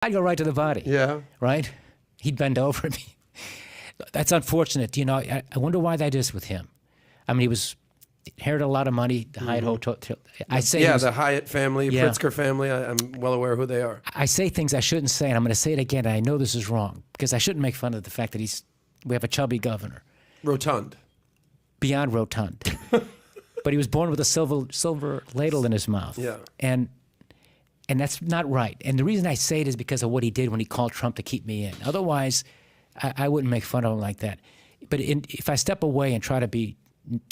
I'd go right to the body. Yeah. Right? He'd bend over me. That's unfortunate. You know, I wonder why that is with him. I mean, he inherited a lot of money, the Hyatt Hotel. The Hyatt family, Yeah. Pritzker family. I'm well aware who they are. I say things I shouldn't say, and I'm going to say it again. And I know this is wrong because I shouldn't make fun of the fact that we have a chubby governor. Rotund. Beyond rotund. But he was born with a silver ladle in his mouth. Yeah. And that's not right. And the reason I say it is because of what he did when he called Trump to keep me in. Otherwise, I wouldn't make fun of him like that. But if I step away and try to be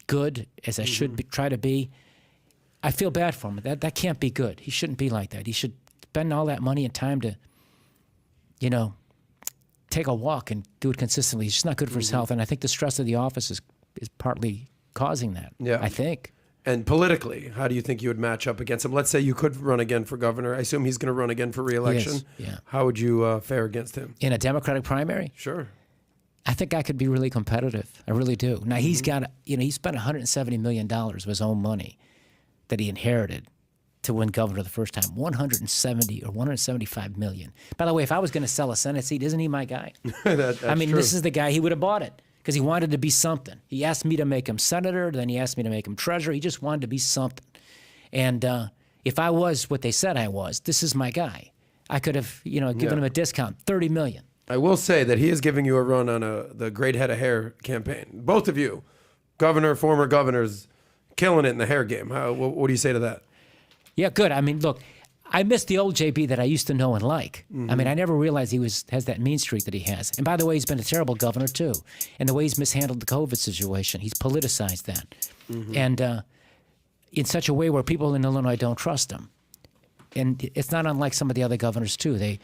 good, as I should try to be, I feel bad for him. That can't be good. He shouldn't be like that. He should spend all that money and time to, you know, take a walk and do it consistently. It's just not good for his health. And I think the stress of the office is partly causing that. Yeah. I think. And politically, how do you think you would match up against him? Let's say you could run again for governor. I assume he's going to run again for re-election. Yes, yeah. How would you fare against him? In a Democratic primary? Sure. I think I could be really competitive. I really do. Now, he's got, he spent $170 million of his own money that he inherited to win governor the first time. 170 or 175 million. By the way, if I was going to sell a Senate seat, isn't he my guy? That's I mean, true. this is the guy, he would have bought it because he wanted to be something. He asked me to make him senator, then he asked me to make him treasurer. He just wanted to be something. And if I was what they said I was, this is my guy. I could have, given him a discount, $30 million. I will say that he is giving you a run on the Great Head of Hair campaign. Both of you, governor, former governors, killing it in the hair game. What do you say to that? Yeah, good. I mean, look, I miss the old JB that I used to know and like. I mean, I never realized he has that mean streak that he has. And by the way, he's been a terrible governor too. And the way he's mishandled the COVID situation, he's politicized that. And in such a way where people in Illinois don't trust him. And it's not unlike some of the other governors too. They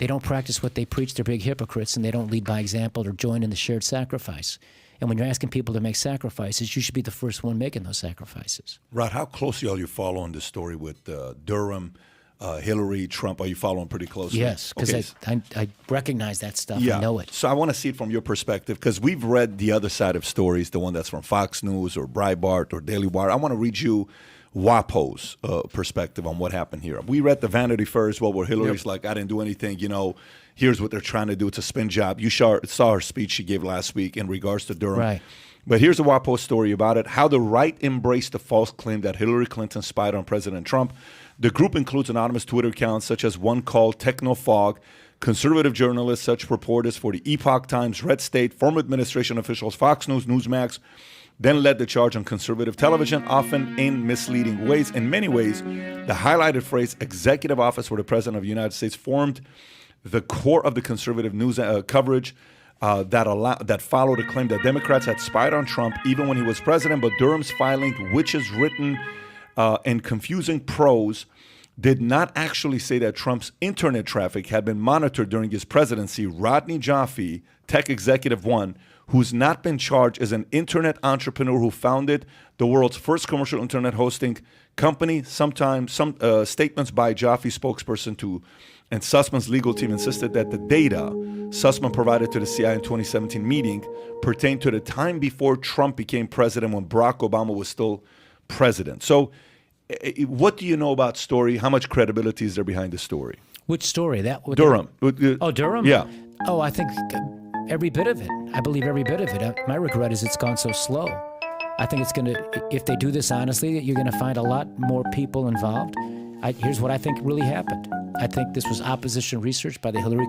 don't practice what they preach. They're big hypocrites, and they don't lead by example or join in the shared sacrifice. And when you're asking people to make sacrifices, you should be the first one making those sacrifices. Rod, how closely are you following this story with Durham, Hillary, Trump? Are you following pretty closely? Yes, because I recognize that stuff. Yeah. I know it. So I want to see it from your perspective, because we've read the other side of stories, the one that's from Fox News or Breitbart or Daily Wire. I want to read you WAPO's perspective on what happened here. We read the Vanity Fair as well, where Hillary's like, I didn't do anything, here's what they're trying to do. It's a spin job. You saw her speech she gave last week in regards to Durham. Right. But here's a WAPO story about it, how the right embraced the false claim that Hillary Clinton spied on President Trump. The group includes anonymous Twitter accounts such as one called Technofog, conservative journalists such reporters for the Epoch Times, Red State, former administration officials, Fox News, Newsmax, then led the charge on conservative television, often in misleading ways. In many ways, the highlighted phrase, executive office for the President of the United States, formed the core of the conservative news coverage that followed a claim that Democrats had spied on Trump even when he was president. But Durham's filing, which is written in confusing prose, did not actually say that Trump's internet traffic had been monitored during his presidency. Rodney Jaffe, tech executive one, who's not been charged, is an internet entrepreneur who founded the world's first commercial internet hosting company. Sometimes some statements by Jaffe's spokesperson and Sussman's legal team insisted that the data Sussman provided to the CIA in 2017 meeting pertained to the time before Trump became president, when Barack Obama was still president. So what do you know about story? How much credibility is there behind the story? Which story? Durham. Oh, Durham? Yeah. Oh, I think every bit of it. I believe every bit of it. My regret is it's gone so slow. I think it's going to, if they do this honestly, you're going to find a lot more people involved. Here's what I think really happened. I think this was opposition research by the Hillary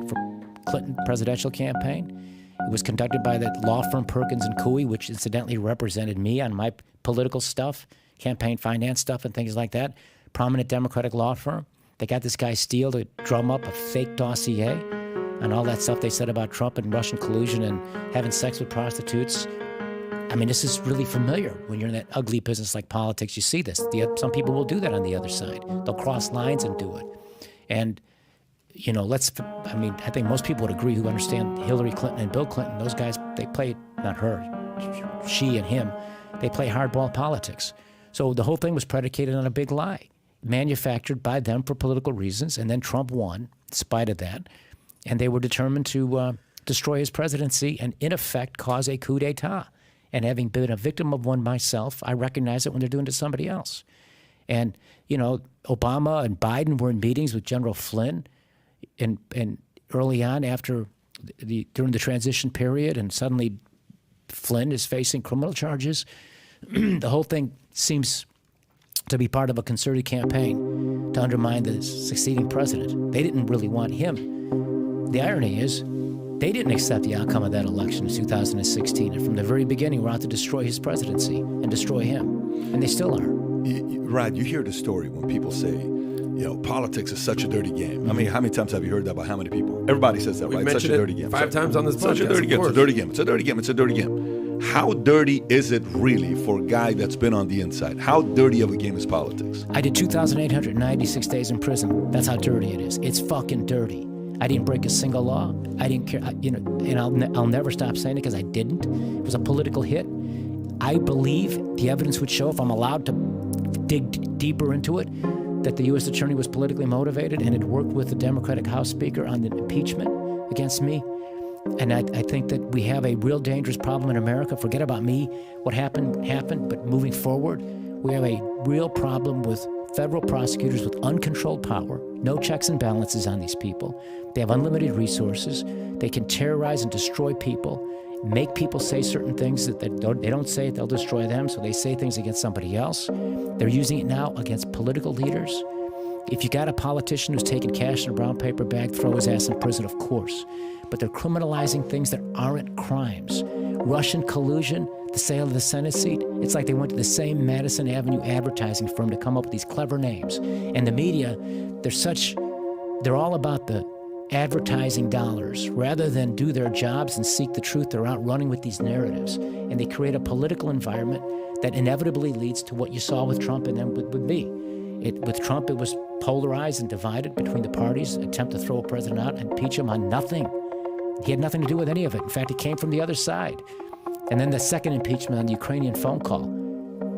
Clinton presidential campaign. It was conducted by the law firm Perkins and Coie, which incidentally represented me on my political stuff, campaign finance stuff and things like that. Prominent Democratic law firm. They got this guy Steele to drum up a fake dossier and all that stuff they said about Trump and Russian collusion and having sex with prostitutes. I mean, this is really familiar. When you're in that ugly business like politics, you see this. Some people will do that on the other side. They'll cross lines and do it. And, I think most people would agree who understand Hillary Clinton and Bill Clinton. Those guys, they play, not her, she and him, they play hardball politics. So the whole thing was predicated on a big lie, manufactured by them for political reasons. And then Trump won in spite of that. And they were determined to destroy his presidency and, in effect, cause a coup d'etat. And having been a victim of one myself, I recognize it when they're doing it to somebody else. And, Obama and Biden were in meetings with General Flynn, and early on after during the transition period, and suddenly Flynn is facing criminal charges. The whole thing seems to be part of a concerted campaign to undermine the succeeding president. They didn't really want him. The irony is, they didn't accept the outcome of that election in 2016, and from the very beginning were out to destroy his presidency and destroy him, and they still are. Rod, you hear the story when people say, politics is such a dirty game. I mean, how many times have you heard that by how many people? Everybody says that, right? Such a dirty game. 5 times on this podcast. Such a dirty game. It's a dirty game. It's a dirty game. It's a dirty game. How dirty is it really for a guy that's been on the inside? How dirty of a game is politics? I did 2,896 days in prison. That's how dirty it is. It's fucking dirty. I didn't break a single law. I didn't care, and I'll never stop saying it because I didn't. It was a political hit. I believe the evidence would show, if I'm allowed to dig deeper into it, that the U.S. attorney was politically motivated and had worked with the Democratic House Speaker on the impeachment against me. And I think that we have a real dangerous problem in America. Forget about me. What happened, but moving forward, we have a real problem with federal prosecutors with uncontrolled power, no checks and balances on these people. They have unlimited resources. They can terrorize and destroy people, make people say certain things that they don't say it, they'll destroy them, so they say things against somebody else. They're using it now against political leaders. If you got a politician who's taking cash in a brown paper bag, throw his ass in prison, of course. But they're criminalizing things that aren't crimes. Russian collusion, the sale of the Senate seat, it's like they went to the same Madison Avenue advertising firm to come up with these clever names. And the media, they're all about the advertising dollars. Rather than do their jobs and seek the truth, they're out running with these narratives. And they create a political environment that inevitably leads to what you saw with Trump and then with me. With Trump, it was polarized and divided between the parties, attempt to throw a president out and impeach him on nothing. He had nothing to do with any of it. In fact, he came from the other side. And then the second impeachment on the Ukrainian phone call.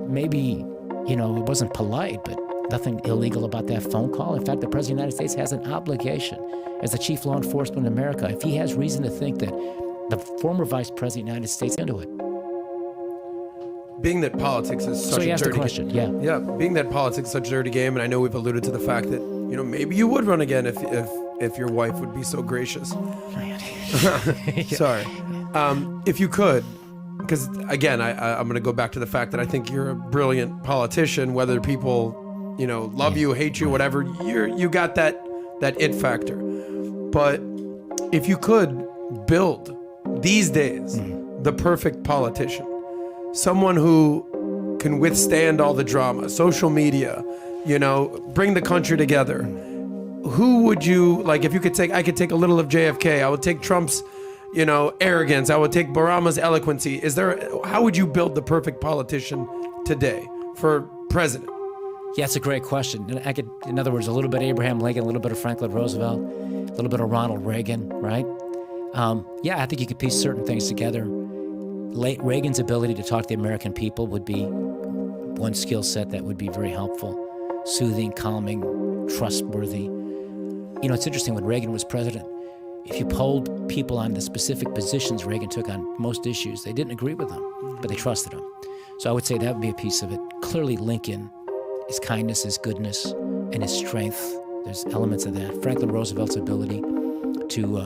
Maybe, it wasn't polite, but nothing illegal about that phone call. In fact, the President of the United States has an obligation as the chief law enforcement in America, if he has reason to think that the former Vice President of the United States into it. Being that politics is such So you a asked the dirty question, game. Yeah, being that politics is such a dirty game, and I know we've alluded to the fact that, maybe you would run again if your wife would be so gracious. Sorry. If you could, because again, I'm going to go back to the fact that I think you're a brilliant politician, whether people, love you, hate you, whatever, you got that it factor. But if you could build these days the perfect politician, someone who can withstand all the drama, social media, bring the country together, who would you, like, if you could I could take a little of JFK, I would take Trump's, arrogance, I would take Barama's eloquency. How would you build the perfect politician today for president? Yeah, it's a great question. And I could, in other words, a little bit of Abraham Lincoln, a little bit of Franklin Roosevelt, a little bit of Ronald Reagan, right? I think you could piece certain things together. Reagan's ability to talk to the American people would be one skill set that would be very helpful. Soothing, calming, trustworthy. It's interesting, when Reagan was president, if you polled people on the specific positions Reagan took on most issues, they didn't agree with them, but they trusted him. So I would say that would be a piece of it. Clearly, Lincoln, his kindness, his goodness, and his strength, there's elements of that. Franklin Roosevelt's ability to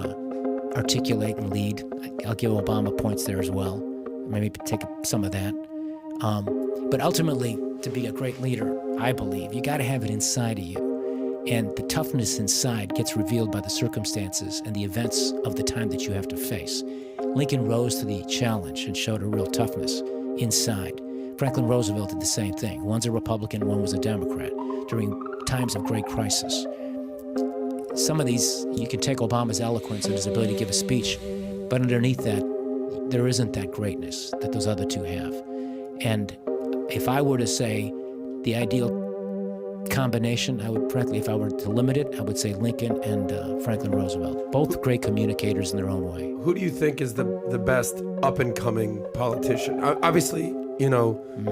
articulate and lead. I'll give Obama points there as well. Maybe take some of that. But ultimately, to be a great leader, I believe, you got to have it inside of you. And the toughness inside gets revealed by the circumstances and the events of the time that you have to face. Lincoln rose to the challenge and showed a real toughness inside. Franklin Roosevelt did the same thing. One's a Republican, one was a Democrat during times of great crisis. Some of these, you can take Obama's eloquence and his ability to give a speech, but underneath that, there isn't that greatness that those other two have. And if I were to say the ideal combination, if I were to limit it, I would say Lincoln and Franklin Roosevelt. Both great communicators in their own way. Who do you think is the best up-and-coming politician? Obviously,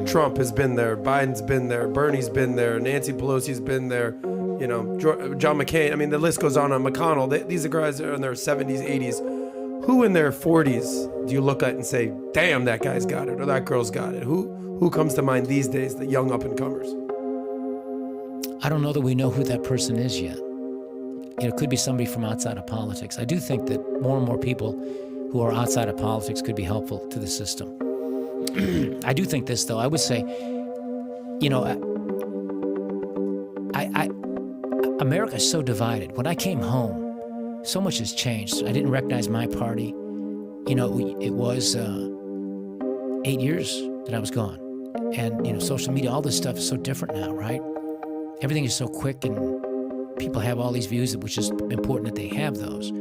Trump has been there, Biden's been there, Bernie's been there, Nancy Pelosi's been there, John McCain. I mean, the list goes on McConnell. These are guys that are in their 70s, 80s. Who in their 40s do you look at and say, damn, that guy's got it, or that girl's got it? Who comes to mind these days, the young up-and-comers? I don't know that we know who that person is yet. it could be somebody from outside of politics. I do think that more and more people who are outside of politics could be helpful to the system. I do think this, though. I would say, America is so divided. When I came home, so much has changed. I didn't recognize my party. It was 8 years that I was gone. And, social media, all this stuff is so different now, right? Everything is so quick, and people have all these views, which is important that they have those.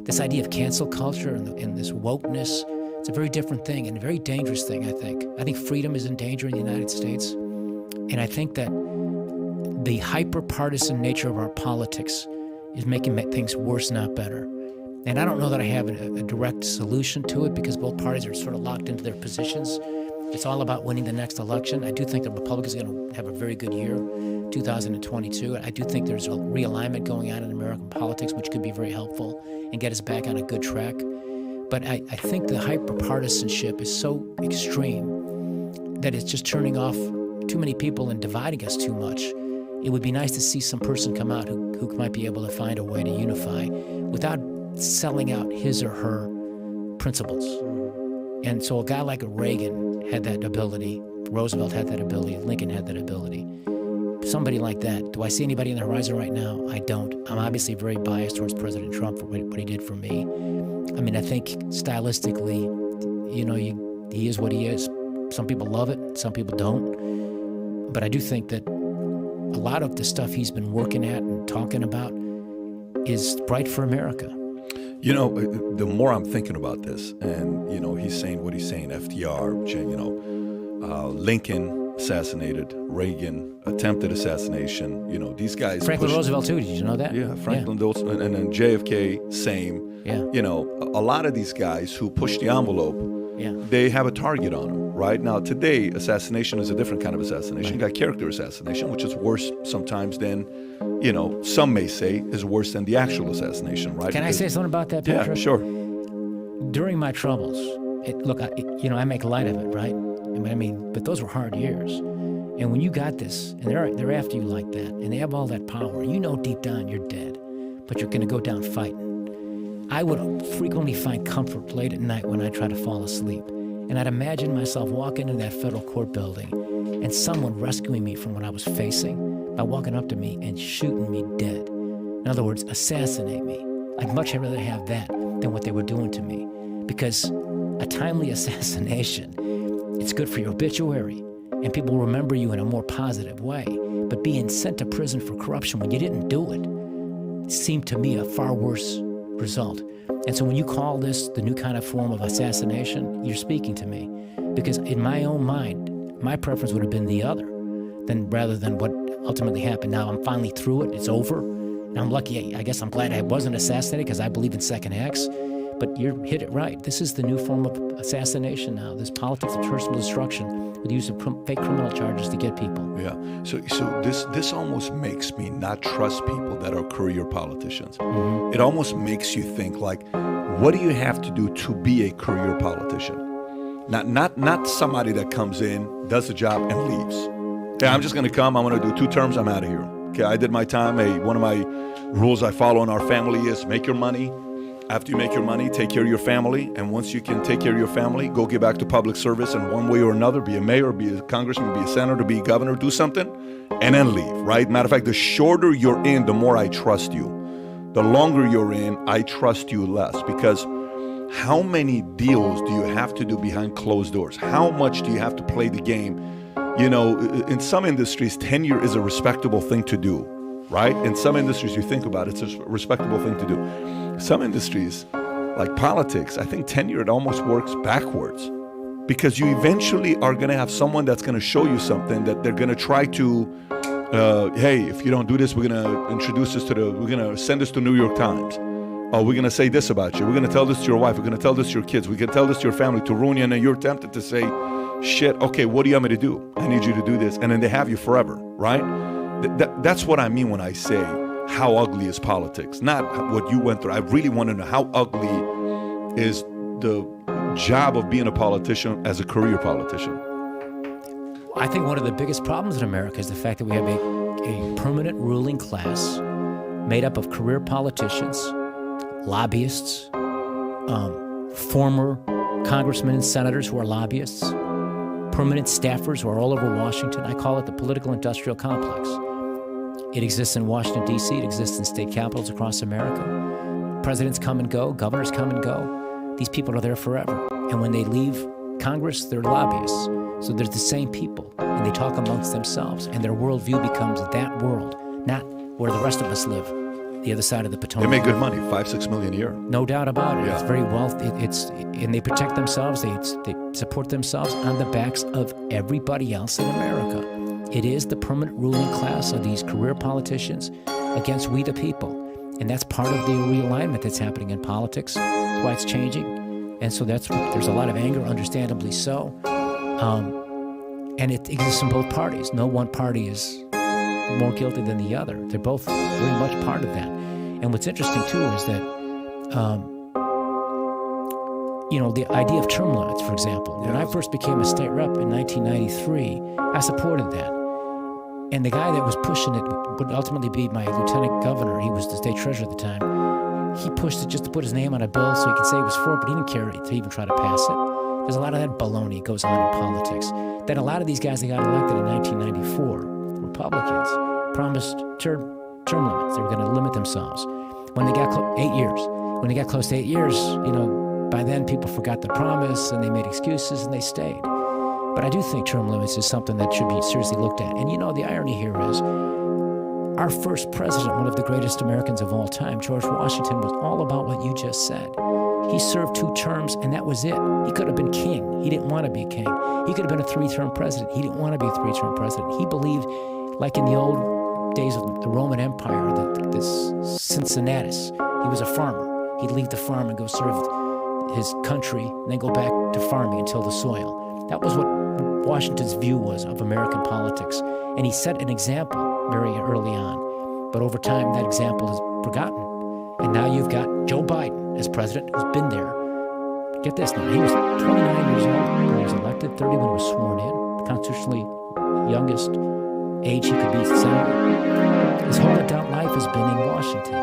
This idea of cancel culture and this wokeness, it's a very different thing and a very dangerous thing, I think. I think freedom is in danger in the United States. And I think that the hyper-partisan nature of our politics is making things worse, not better. And I don't know that I have a direct solution to it, because both parties are sort of locked into their positions. It's all about winning the next election. I do think the Republicans are going to have a very good year, 2022. I do think there's a realignment going on in American politics, which could be very helpful and get us back on a good track. But I think the hyper-partisanship is so extreme that it's just turning off too many people and dividing us too much. It would be nice to see some person come out who might be able to find a way to unify without selling out his or her principles. And so a guy like Reagan had that ability, Roosevelt had that ability, Lincoln had that ability. Somebody like that. Do I see anybody on the horizon right now? I don't. I'm obviously very biased towards President Trump for what he did for me. I mean, I think stylistically, he is what he is. Some people love it, some people don't. But I do think that a lot of the stuff he's been working at and talking about is right for America. The more I'm thinking about this, and, he's saying what he's saying, FDR, Lincoln assassinated, Reagan attempted assassination, these guys. Franklin Roosevelt, too. Did you know that? Yeah, Franklin, those, and then JFK, same. Yeah. A lot of these guys who push the envelope, they have a target on them, right? Now, today, assassination is a different kind of assassination. You got character assassination, which is worse sometimes than, some may say is worse than the actual assassination, right? Can I say something about that, Patrick? Yeah, sure. During my troubles, I make light of it, right? But those were hard years. And when you got this, and they're after you like that, and they have all that power, deep down you're dead, but you're going to go down fighting. I would frequently find comfort late at night when I try to fall asleep. And I'd imagine myself walking into that federal court building and someone rescuing me from what I was facing by walking up to me and shooting me dead. In other words, assassinate me. I'd much rather have that than what they were doing to me. Because a timely assassination, it's good for your obituary, and people will remember you in a more positive way. But being sent to prison for corruption when you didn't do it seemed to me a far worse result. And so when you call this the new kind of form of assassination, you're speaking to me. Because in my own mind, my preference would have been the other, rather than what ultimately happened. Now I'm finally through it. It's over. And I'm lucky. I guess I'm glad I wasn't assassinated, because I believe in second acts. But you hit it right. This is the new form of assassination now. This politics of personal destruction with the use of fake criminal charges to get people. Yeah. So this almost makes me not trust people that are career politicians. Mm-hmm. It almost makes you think, like, what do you have to do to be a career politician? Not somebody that comes in, does the job, and leaves. Okay, I'm just going to come. I'm going to do 2 terms. I'm out of here. Okay, I did my time. Hey, one of my rules I follow in our family is make your money. After you make your money, take care of your family. And once you can take care of your family, go get back to public service in one way or another. Be a mayor, be a congressman, be a senator, be a governor, do something, and then leave, right? Matter of fact, the shorter you're in, the more I trust you. The longer you're in, I trust you less. Because how many deals do you have to do behind closed doors? How much do you have to play the game? In some industries, tenure is a respectable thing to do, right? In some industries, you think about it, it's a respectable thing to do. Some industries, like politics, I think tenure, it almost works backwards, because you eventually are going to have someone that's going to show you something that they're going to try to, hey, if you don't do this, we're going to we're going to send this to New York Times. Oh, we're going to say this about you. We're going to tell this to your wife. We're going to tell this to your kids. We can tell this to your family, to ruin you. And then you're tempted to say, shit, okay, what do you want me to do? I need you to do this. And then they have you forever, right? That's what I mean when I say, how ugly is politics? Not what you went through. I really want to know, how ugly is the job of being a politician as a career politician? I think one of the biggest problems in America is the fact that we have a permanent ruling class made up of career politicians, lobbyists, former congressmen and senators who are lobbyists, permanent staffers who are all over Washington. I call it the political industrial complex. It exists in Washington, D.C. It exists in state capitals across America. Presidents come and go. Governors come and go. These people are there forever. And when they leave Congress, they're lobbyists. So they're the same people, and they talk amongst themselves, and their worldview becomes that world, not where the rest of us live, the other side of the Potomac. They make good money, $5-6 million a year. No doubt about it. Yeah. It's very wealthy. And they protect themselves. They support themselves on the backs of everybody else in America. It is the permanent ruling class of these career politicians against we the people. And that's part of the realignment that's happening in politics. That's why it's changing. And so there's a lot of anger, understandably so. And it exists in both parties. No one party is more guilty than the other. They're both very much part of that. And what's interesting, too, is that, the idea of term limits, for example. When I first became a state rep in 1993, I supported that. And the guy that was pushing it would ultimately be my lieutenant governor. He was the state treasurer at the time. He pushed it just to put his name on a bill so he could say he was for it, but he didn't care to even try to pass it. There's a lot of that baloney goes on in politics. Then a lot of these guys that got elected in 1994, Republicans, promised term limits. They were going to limit themselves. When they got 8 years, when they got close to 8 years, by then people forgot the promise and they made excuses and they stayed. But I do think term limits is something that should be seriously looked at. And the irony here is our first president, one of the greatest Americans of all time, George Washington, was all about what you just said. He served 2 terms, and that was it. He could have been king. He didn't want to be king. He could have been a 3-term president. He didn't want to be a 3-term president. He believed, like in the old days of the Roman Empire, that this Cincinnatus, he was a farmer. He'd leave the farm and go serve his country, and then go back to farming and till the soil. That was what Washington's view was of American politics. And he set an example very early on. But over time, that example is forgotten. And now you've got Joe Biden as president, who's been there. Get this now, he was 29 years old when he was elected, 30 when he was sworn in, constitutionally youngest age he could be senator. His whole adult life has been in Washington.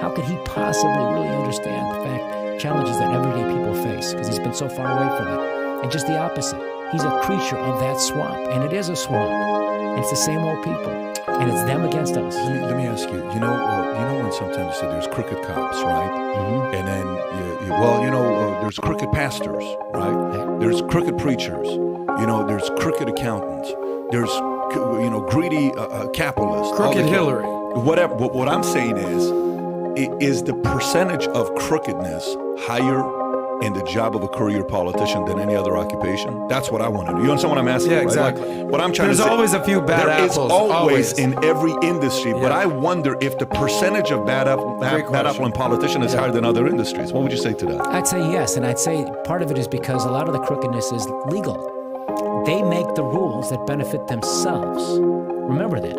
How could he possibly really understand the challenges that everyday people face? Because he's been so far away from it. And just the opposite. He's a creature of that swamp, and it is a swamp. And it's the same old people, and it's them against us. Let me ask you. When sometimes you say there's crooked cops, right? Mm-hmm. And then there's crooked pastors, right? There's crooked preachers. There's crooked accountants. There's greedy capitalists. Crooked Hillary. Whatever. What I'm saying is the percentage of crookedness higher in the job of a career politician than any other occupation? That's what I want to know. You understand what I'm asking? Yeah, right? exactly. Like, what I'm trying to say. There's always a few bad apples. There is always in every industry, but Yeah. I wonder if the percentage of bad apple in politician is higher than other industries. What would you say to that? I'd say yes, and I'd say part of it is because a lot of the crookedness is legal. They make the rules that benefit themselves. Remember that.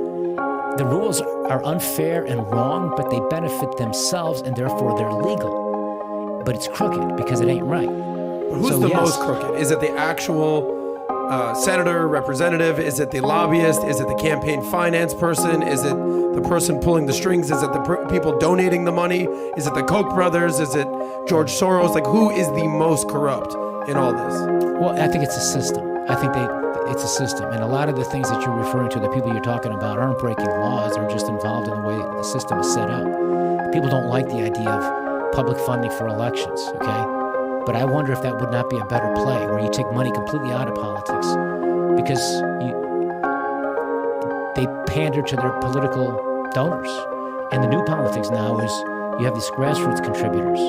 The rules are unfair and wrong, but they benefit themselves, and therefore they're legal. But it's crooked because it ain't right. Who's the most crooked? Is it the actual senator, representative? Is it the lobbyist? Is it the campaign finance person? Is it the person pulling the strings? Is it the people donating the money? Is it the Koch brothers? Is it George Soros? Like, who is the most corrupt in all this? Well, I think it's a system. I think it's a system. And a lot of the things that you're referring to, the people you're talking about, aren't breaking laws. They're just involved in the way the system is set up. People don't like the idea of public funding for elections, okay? But I wonder if that would not be a better play, where you take money completely out of politics, because they pander to their political donors. And the new politics now is you have these grassroots contributors.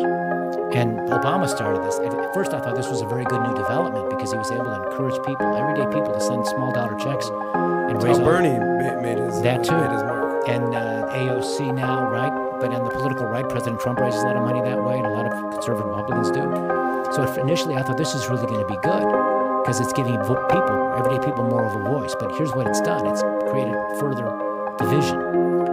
And Obama started this. At first I thought this was a very good new development because he was able to encourage people, everyday people, to send small dollar checks and raise Bernie made his that too. Made his mark. And AOC now, right? But on the political right, President Trump raises a lot of money that way, and a lot of conservative Republicans do. So initially I thought this is really going to be good because it's giving people, everyday people, more of a voice. But here's what it's done. It's created further division.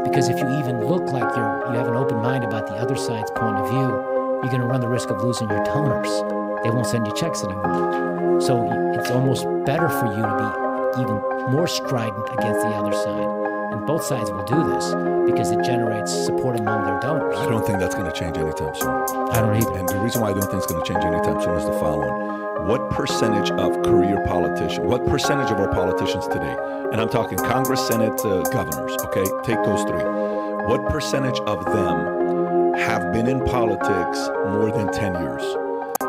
Because if you even look like you have an open mind about the other side's point of view, you're going to run the risk of losing your donors. They won't send you checks anymore. So it's almost better for you to be even more strident against the other side. And both sides will do this. because it generates support among their donors. I don't think that's going to change anytime soon. I don't either. And the reason why I don't think it's going to change anytime soon is the following. What percentage of career politicians, what percentage of our politicians today, and I'm talking Congress, Senate, governors, okay? Take those three. What percentage of them have been in politics more than 10 years?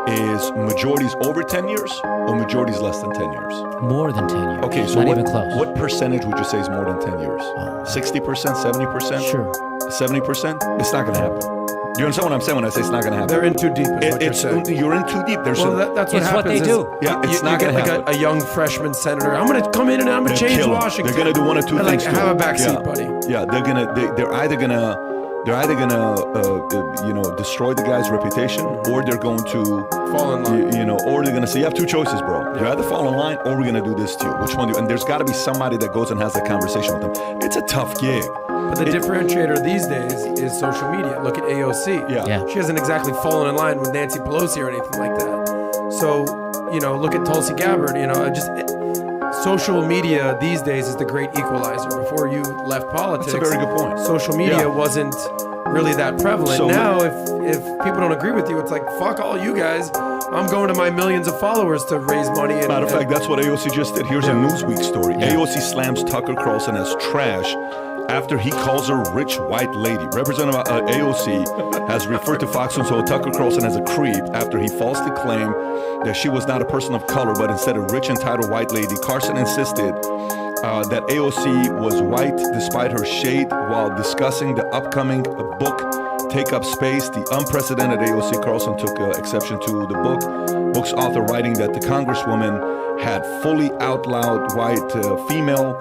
Is majorities over 10 years or majorities less than 10 years? More than 10 years. Okay, so not what, even close. what percentage would you say is more than 10 years? 60%, 70%? Sure. 70%? It's not going to happen. You understand what I'm saying when I say it's not going to happen? They're in too deep. Is what you're saying. You're in too deep. There's Well, that's what It's happens. what they is do. Yeah, it's you not get going to like happen. a young freshman senator. I'm going to come in and I'm going to change Kill 'em. Washington. They're going to do one or two And things. like, to have a it. backseat, Yeah. buddy. Yeah, they're either gonna destroy the guy's reputation, or they're going to Fall in line. or they're gonna say you have two choices, bro. You either fall in line, or we're gonna do this to you. Which one do you? And there's got to be somebody that goes and has that conversation with them. It's a tough gig. But the differentiator these days is social media. Look at AOC. Yeah. She hasn't exactly fallen in line with Nancy Pelosi or anything like that. So, look at Tulsi Gabbard. Social media these days is the great equalizer. Before you left politics, That's a very good point. social media Yeah. wasn't really that prevalent. So- now, if people don't agree with you, it's like, fuck all you guys. I'm going to my millions of followers to raise money. And, Matter of fact, that's what AOC just did. Here's a Newsweek story. Yeah. AOC slams Tucker Carlson as trash after he calls her rich white lady. Representative AOC has referred to Fox News host Tucker Carlson as a creep after he falsely claimed that she was not a person of color, but instead a rich, entitled white lady. Carson insisted that AOC was white despite her shade while discussing the upcoming book, Take Up Space. The unprecedented AOC Carlson took exception to the book's author writing that the Congresswoman had fully out loud white female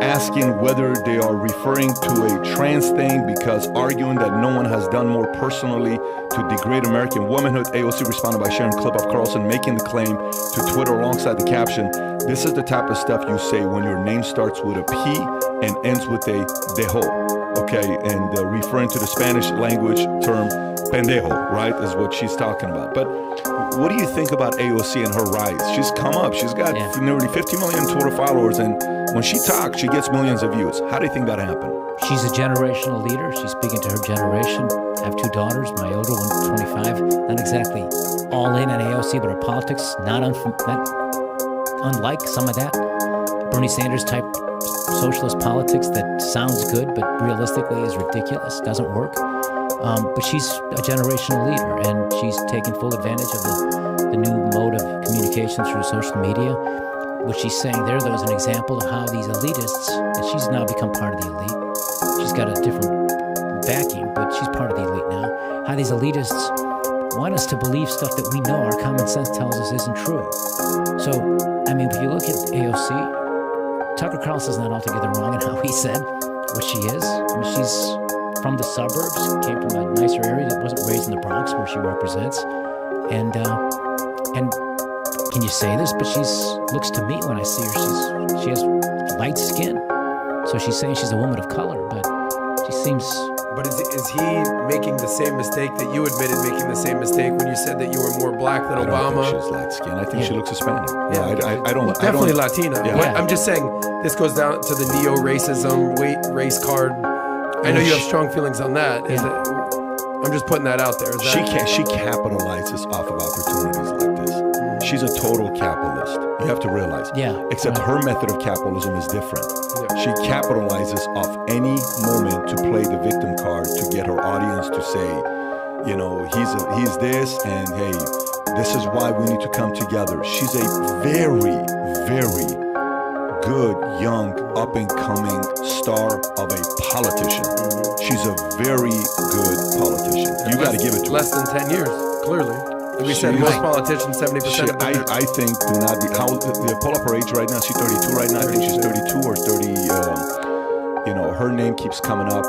asking whether they are referring to a trans thing, because arguing that no one has done more personally to degrade American womanhood. AOC responded by sharing a clip of Carlson making the claim to Twitter alongside the caption, "This is the type of stuff you say when your name starts with a P and ends with a dejo." Okay, and referring to the Spanish language term pendejo, right, is what she's talking about. But what do you think about AOC and her rise? She's come up. She's got nearly 50 million Twitter followers, and when she talks, she gets millions of views. How do you think that happened? She's a generational leader. She's speaking to her generation. I have two daughters. My older one, 25, not exactly all in on AOC, but her politics, not unlike some of that Bernie Sanders type socialist politics that sounds good, but realistically is ridiculous, doesn't work. But she's a generational leader, and she's taken full advantage of the new mode of communication through social media. What she's saying there, though, is an example of how these elitists, and she's now become part of the elite. She's got a different backing, but she's part of the elite now. How these elitists want us to believe stuff that we know our common sense tells us isn't true. So, if you look at AOC, Tucker Carlson's not altogether wrong in how he said what she is. She's from the suburbs, came from a nicer area that wasn't raised in the Bronx, where she represents. And can you say this? But looks to me when I see her, she has light skin. So she's saying she's a woman of color, but she seems. But is he making the same mistake that you admitted making the same mistake when you said that you were more black than I don't Obama? think she's light skinned. I think she looks Hispanic. Yeah. I don't. Definitely I don't, Latina. Yeah. But I'm just saying this goes down to the neo-racism race card. I know you have strong feelings on that. Is it? I'm just putting that out there. Is that, She capitalizes off of opportunities like this. She's a total capitalist. You have to realize. Yeah. Except her method of capitalism is different. She capitalizes off any moment to play the victim card to get her audience to say, he's this, and hey, this is why we need to come together. She's a very, very good, young, up-and-coming star of a politician. She's a very good politician. You got to give it to her. less than 10 years, clearly. We said most politicians, 70%. I think do not be. How pull up her age right now? She's 32 right now. I think she's 32 or 30. Her name keeps coming up.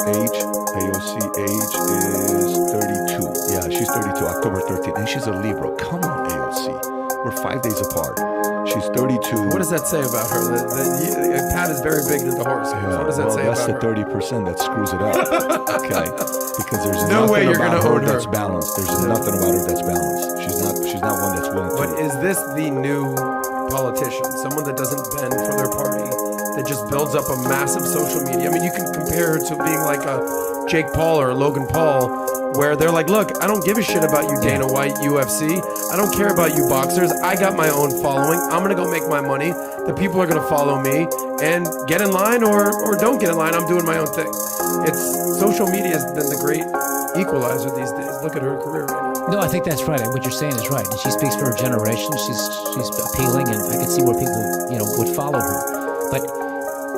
Age, AOC age is 32. Yeah, she's 32. October 13th, and she's a Libra. Come on, AOC. We're 5 days apart. She's 32. What does that say about her? Pat is very big into horoscopes. Yeah, What does that say that's about the her? 30% that screws it up. Okay, because there's No way nothing you're about gonna her own her. that's balanced. There's nothing about her that's balanced. She's not one that's willing to. But is this the new politician? Someone that doesn't bend for their party, that just builds up a massive social media. I mean, you can compare her to being like a Jake Paul or a Logan Paul, where they're like, look, I don't give a shit about you, Dana White, UFC. I don't care about you boxers. I got my own following. I'm going to go make my money. The people are going to follow me and get in line or don't get in line. I'm doing my own thing. Social media has been the great equalizer these days. Look at her career right now. No, I think that's right. What you're saying is right. And she speaks for her generation. She's appealing, and I can see where people, would follow her. But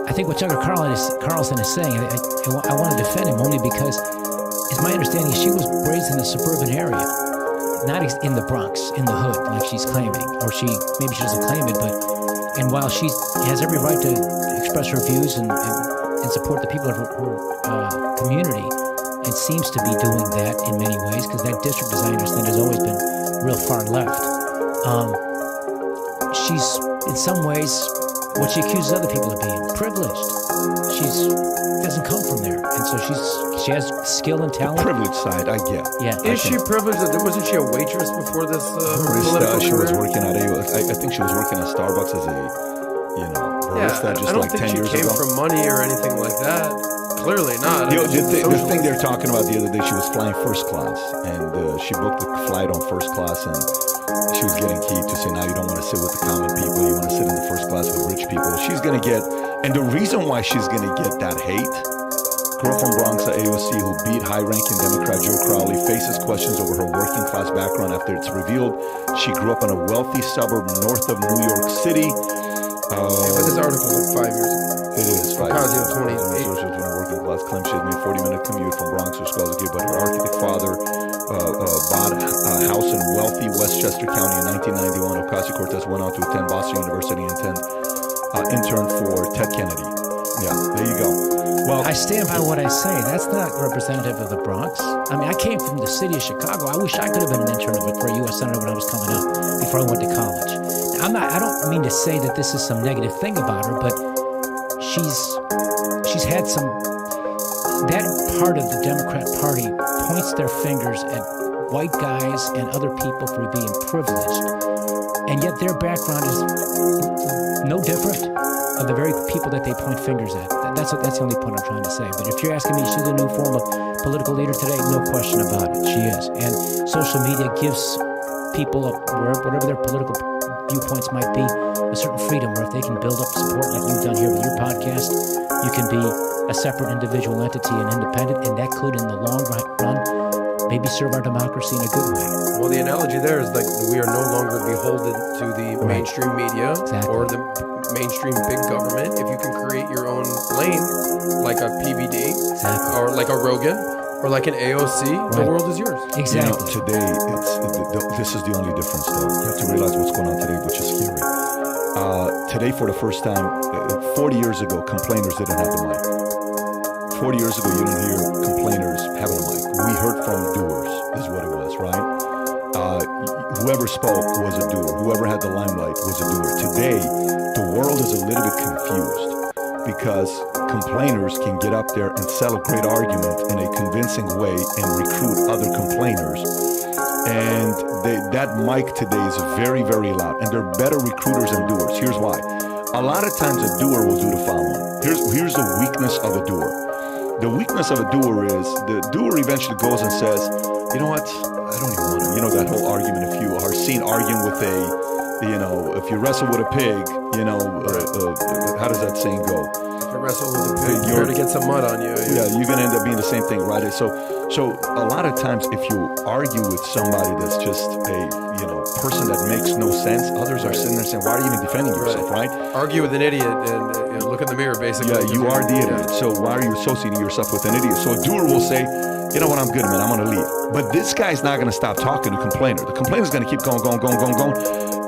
I think what Tucker Carlson is saying, I want to defend him only because it's my understanding she was raised in a suburban area, not in the Bronx, in the hood, like she's claiming. Or maybe she doesn't claim it, and while she has every right to express her views and support the people of her community, and seems to be doing that in many ways, because that district, as I understand, has always been real far left. She's, in some ways, what she accuses other people of being, privileged. She doesn't come from there, and so she has skill and talent. Privileged side, I get. Yeah. Is she privileged? Wasn't she a waitress before this political She was career? working at I think she was working at Starbucks as a, barista just I don't like think 10 she years came ago. from money or anything like that. Clearly not. The thing they're talking about the other day, she was flying first class, and she booked the flight on first class, and she was getting key to say, now you don't want to sit with the common people, you want to sit in the first class with rich people. She's going to get, and the reason why she's going to get that hate, girl from Bronx at AOC who beat high-ranking Democrat Joe Crowley faces questions over her working-class background after it's revealed she grew up in a wealthy suburb north of New York City. But this article was 5 years ago. It is 5 Because years you're 28. working class claims she had made 40-minute commute from Bronx or Scholarship, but her architect father bought a house in wealthy Westchester County in 1991. Ocasio-Cortez went on to attend Boston University and intern for Ted Kennedy. Yeah, there you go. Well, I stand by what I say. That's not representative of the Bronx. I mean, I came from the city of Chicago. I wish I could have been an intern for a U.S. Senator when I was coming up, before I went to college. Now, I don't mean to say that this is some negative thing about her, but she's had some. That part of the Democrat Party points their fingers at white guys and other people for being privileged, and yet their background is no different of the very people that they point fingers at. That's the only point I'm trying to say. But if you're asking me, she's a new form of political leader today, no question about it. She is. And social media gives people, whatever their political viewpoints might be, a certain freedom where if they can build up support like you've done here with your podcast, you can be a separate individual entity and independent, and that could, in the long run, maybe serve our democracy in a good way. Well, the analogy there is like we are no longer beholden to the mainstream media or the mainstream big government. If you can create your own lane, like a PBD or like a Rogan or like an AOC, the world is yours. Exactly. Today, this is the only difference, though. You have to realize what's going on today, which is scary. Today, for the first time, 40 years ago, complainers didn't have the mic. 40 years ago, you didn't hear complainers having a mic. We heard from doers, is what it was, right? Whoever spoke was a doer. Whoever had the limelight was a doer. Today, the world is a little bit confused because complainers can get up there and sell a great argument in a convincing way and recruit other complainers. And that mic today is very, very loud. And they're better recruiters than doers. Here's why. A lot of times a doer will do the following. Here's the weakness of a doer. The weakness of a doer is the doer eventually goes and says, you know what? I don't even want to. You know that whole argument, if you are seen arguing with if you wrestle with a pig, how does that saying go? If you wrestle with a pig, you're going to get some mud on you. Yeah, you're going to end up being the same thing, right? So a lot of times if you argue with somebody that's just a person that makes no sense, others are sitting there saying, why are you even defending yourself, right? Argue with an idiot and look in the mirror, basically. Yeah, you are the idiot. So why are you associating yourself with an idiot? So a doer will say, you know what, I'm good, man, I'm going to leave. But this guy's not going to stop talking to the complainer. The complainer's going to keep going.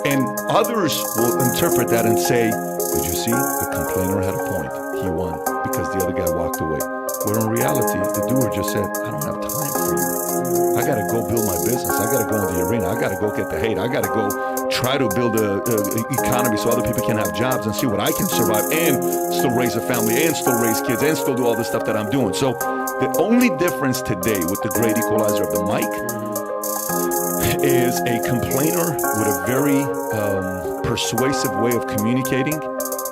And others will interpret that and say, did you see? The complainer had a point. He won because the other guy walked away. Where in reality, the doer just said, I don't have time for you. I got to go build my business. I got to go in the arena. I got to go get the hate. I got to go try to build a economy so other people can have jobs and see what I can survive and still raise a family and still raise kids and still do all this stuff that I'm doing. So the only difference today with the great equalizer of the mic is a complainer with a very persuasive way of communicating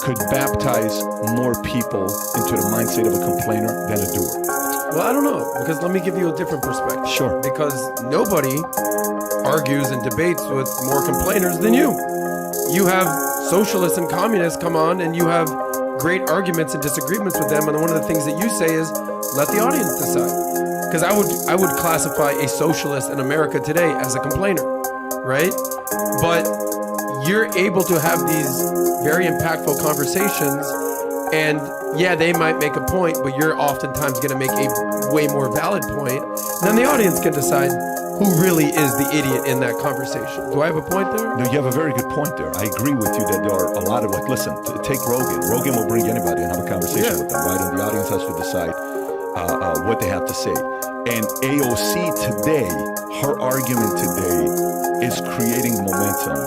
could baptize more people into the mindset of a complainer than a doer? Well, I don't know, because let me give you a different perspective. Sure. Because nobody argues and debates with more complainers than you. You have socialists and communists come on, and you have great arguments and disagreements with them. And one of the things that you say is, let the audience decide. Because I would classify a socialist in America today as a complainer, right? But you're able to have these very impactful conversations, and yeah, they might make a point, but you're oftentimes going to make a way more valid point. Then the audience can decide who really is the idiot in that conversation. Do I have a point there? No, you have a very good point there. I agree with you that there are a lot of, like, listen, take Rogan. Rogan will bring anybody and have a conversation with them, right? And the audience has to decide what they have to say. And AOC today, her argument today is creating momentum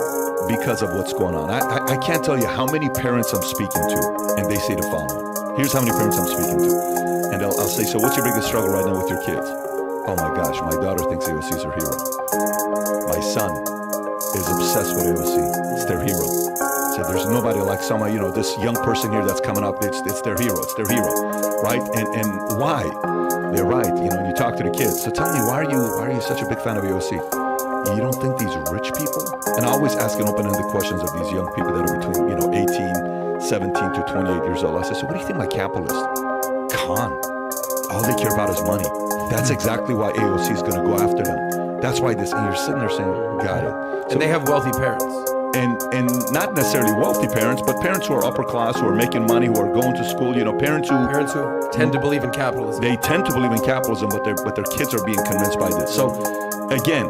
because of what's going on. I can't tell you how many parents I'm speaking to, and they say the following. Here's how many parents I'm speaking to. And I'll say, so what's your biggest struggle right now with your kids? Oh my gosh, my daughter thinks AOC is her hero. My son is obsessed with AOC. It's their hero. So there's nobody like someone, this young person here that's coming up, it's their hero. It's their hero, right? And why? They're right, and you talk to the kids. So tell me, why are you such a big fan of AOC? You don't think these rich people? And I always ask an open-ended questions of these young people that are between, 18, 17 to 28 years old. I say, so what do you think my capitalist? Con. All they care about is money. That's exactly why AOC is going to go after them. That's why and you're sitting there saying, got it. So, and they have wealthy parents. And not necessarily wealthy parents, but parents who are upper class, who are making money, who are going to school, parents who tend to believe in capitalism. They tend to believe in capitalism, but their kids are being convinced by this. So again,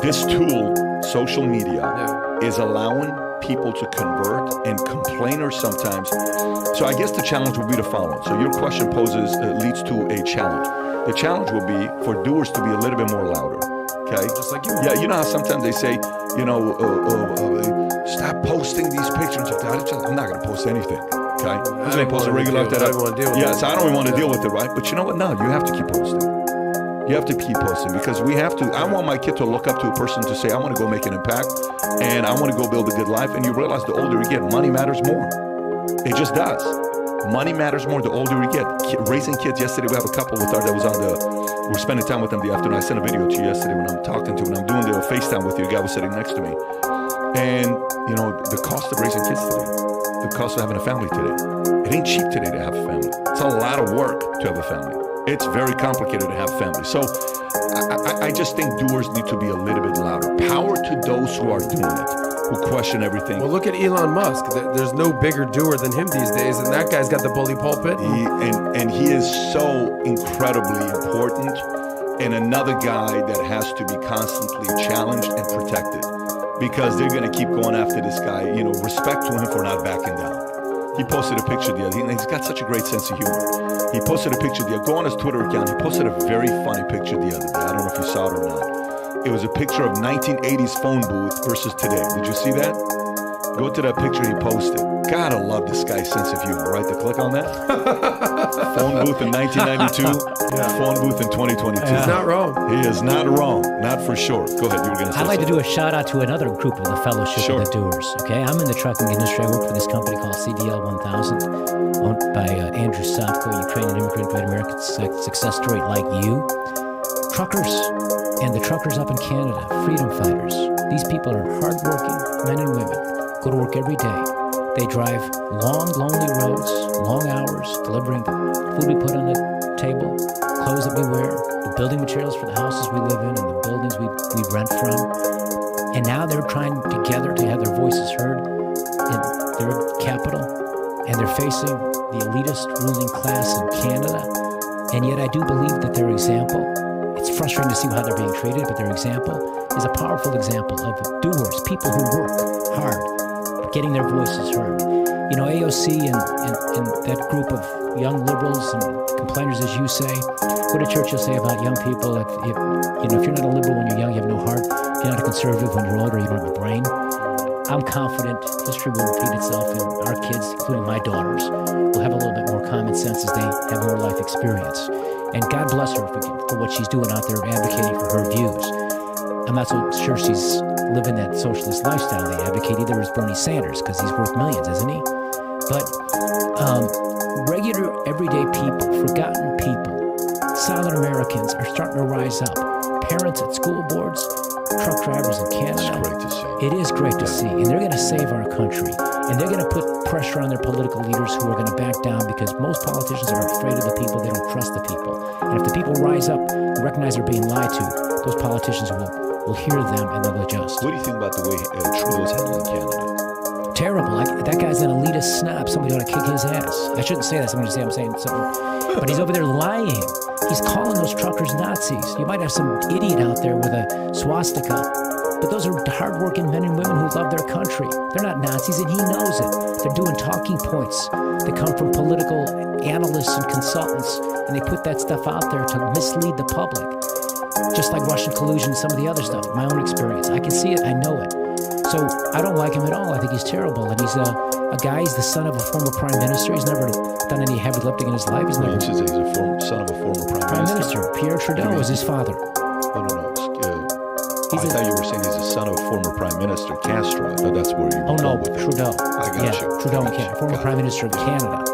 this tool, social media, is allowing people to convert, and complainers sometimes. So I guess the challenge will be the following. So your question leads to a challenge. The challenge will be for doers to be a little bit more louder. Okay? Just like you. Yeah, you know how sometimes they say, stop posting these pictures. I'm not going to post anything. Okay? I'm just going to post a regular like that. I don't want to deal with it. Yes, I don't even want to deal with it, right? But you know what? No, you have to keep posting. You have to keep posting because we have to. I want my kid to look up to a person to say, I want to go make an impact and I want to go build a good life. And you realize the older you get, money matters more. It just does. Money matters more the older we get. Raising kids, yesterday we have a couple with that was we're spending time with them the afternoon. I sent a video to you yesterday when I'm talking to, when I'm doing the FaceTime with you, a guy was sitting next to me. And, the cost of raising kids today, the cost of having a family today, it ain't cheap today to have a family. It's a lot of work to have a family. It's very complicated to have a family. So I just think doers need to be a little bit louder. Power to those who are doing it, who question everything. Well, look at Elon Musk. There's no bigger doer than him these days, and that guy's got the bully pulpit. He is so incredibly important, and another guy that has to be constantly challenged and protected because they're going to keep going after this guy. Respect to him for not backing down. He posted a picture the other day, and he's got such a great sense of humor. He posted a picture go on his Twitter account. He posted a very funny picture the other day. I don't know if you saw it or not. It was a picture of 1980s phone booth versus today. Did you see that? Go to that picture he posted. Gotta love this guy's sense of humor, right? To click on that. Phone booth in 1992, phone booth in 2022. He's not wrong. He is not wrong, not for sure. Go ahead, you were going to say I'd like something. to do a shout out to another group of the Fellowship of the Doers. Okay, I'm in the trucking industry. I work for this company called CDL 1000, owned by Andrew Savko, Ukrainian immigrant, great American success story like you. Truckers and the truckers up in Canada, freedom fighters. These people are hardworking men and women. Go to work every day. They drive long, lonely roads, long hours, delivering the food we put on the table, clothes that we wear, the building materials for the houses we live in and the buildings we rent from. And now they're trying together to have their voices heard in their capital, and they're facing the elitist ruling class in Canada. And yet I do believe that their example, it's frustrating to see how they're being treated, but their example is a powerful example of doers, people who work hard, getting their voices heard. AOC and that group of young liberals and complainers, as you say, what did Churchill say about young people? If you're not a liberal when you're young, you have no heart. If you're not a conservative when you're older, you don't have a brain. I'm confident history will repeat itself, and our kids, including my daughters, will have a little bit more common sense as they have more life experience. And God bless her for what she's doing out there advocating for her views. I'm not so sure she's living that socialist lifestyle they advocate either as Bernie Sanders, because he's worth millions, isn't he? But regular, everyday people, forgotten people, silent Americans are starting to rise up. Parents at school boards, truck drivers in Canada. It's great to see. It is great to see. And they're going to save our country. And they're going to put pressure on their political leaders who are going to back down because most politicians are afraid of the people. They don't trust the people. And if the people rise up and recognize they're being lied to, those politicians will hear them and they'll adjust. What do you think about the way Trudeau's handling Canada? Terrible. Like, that guy's an elitist snob. Somebody ought to kick his ass. I shouldn't say that. Somebody say I'm saying something. But he's over there lying. He's calling those truckers Nazis. You might have some idiot out there with a swastika, but those are hardworking men and women who love their country. They're not Nazis, and he knows it. They're doing talking points that come from political analysts and consultants, and they put that stuff out there to mislead the public. Just like Russian collusion and some of the other stuff. My own experience. I can see it. I know it. So I don't like him at all. I think he's terrible. And he's a guy, he's the son of a former prime minister. He's never done any heavy lifting in his life. He's never... He's a son of a former prime minister. Pierre Trudeau was his father. No. I thought you were saying he's a son of former Prime Minister Castro. I thought that's where you were going with it. Trudeau. I got you. Trudeau in Canada, former Prime Minister of Canada.